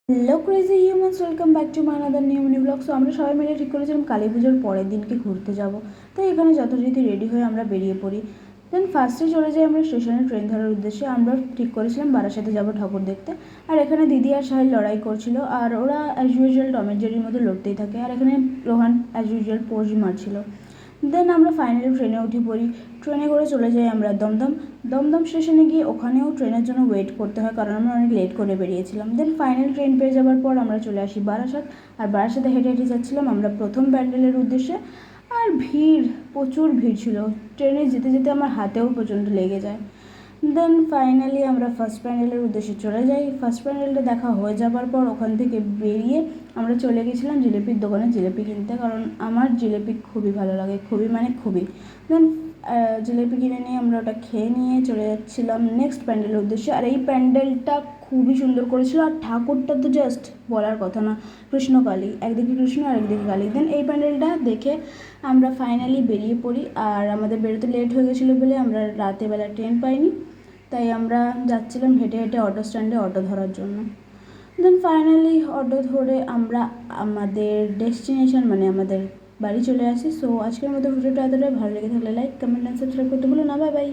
Hello crazy humans, welcome back to my another new mini blog. So আমরা সবাই মিলে ঠিক করেছিলাম কালী পুজোর পরের দিনকে ঘুরতে যাব। তাই এখানে যথারীতি রেডি হয়ে আমরা বেরিয়ে পড়ি। দেন ফার্স্টে চলে যাই আমরা স্টেশনে ট্রেন ধরার উদ্দেশ্যে। আমরা ঠিক করেছিলাম বারাসাতে যাব ঠাকুর দেখতে। আর এখানে দিদি আর সাহিল লড়াই করছিল, আর ওরা অ্যাজ ইউজুয়াল টম অ্যান্ড জেরির মধ্যে লড়তেই থাকে। আর এখানে রোহান অ্যাজ ইউজুয়াল পোজ মারছিল। দেন আমরা ফাইনালি ট্রেনে উঠে পড়ি। ট্রেনে করে চলে যাই আমরা দমদম। দমদম স্টেশনে গিয়ে ওখানেও ট্রেনের জন্য ওয়েট করতে হয়, কারণ আমরা অনেক লেট করে বেরিয়েছিলাম। দেন ফাইনাল ট্রেন পেয়ে যাওয়ার পর আমরা চলে আসি বারাসাত। আর বারাসাতে হেঁটে হেঁটে যাচ্ছিলাম আমরা প্রথম প্যান্ডেলের উদ্দেশ্যে। আর ভিড়, প্রচুর ভিড় ছিল। ট্রেনে যেতে যেতে আমার হাতেও প্রচণ্ড লেগে যায়। দেন ফাইনালি আমরা ফার্স্ট প্যান্ডেলের উদ্দেশ্যে চলে যাই। ফার্স্ট প্যান্ডেলটা দেখা হয়ে যাবার পর ওখান থেকে বেরিয়ে আমরা চলে গেছিলাম জিলিপির দোকানে জিলিপি কিনতে, কারণ আমার জিলিপি খুবই ভালো লাগে, খুবই মানে খুবই। দেন জিলিপি কিনে নিয়ে আমরা ওটা খেয়ে নিয়ে চলে যাচ্ছিলাম নেক্সট প্যান্ডেলের উদ্দেশ্যে। আর এই প্যান্ডেলটা খুবই সুন্দর করেছিল, আর ঠাকুরটা তো জাস্ট বলার কথা না। কৃষ্ণকালী, একদিকে কৃষ্ণ আর একদিকে কালী। দেন এই প্যান্ডেলটা দেখে আমরা ফাইনালি বেরিয়ে পড়ি। আর আমাদের বেরোতে লেট হয়ে গেছিলো বলে আমরা রাতেবেলা ট্রেন পাইনি, তাই আমরা যাচ্ছিলাম হেঁটে হেঁটে অটো স্ট্যান্ডে অটো ধরার জন্য। দেন ফাইনালি অটো ধরে আমরা আমাদের ডেস্টিনেশন মানে আমাদের বাড়ি চলে আসি। সো আজকের মতো ভিডিওটা এতটাই, ভালো লেগে থাকলে লাইক, কমেন্ট অ্যান্ড সাবস্ক্রাইব করতে ভুলো না। Bye bye.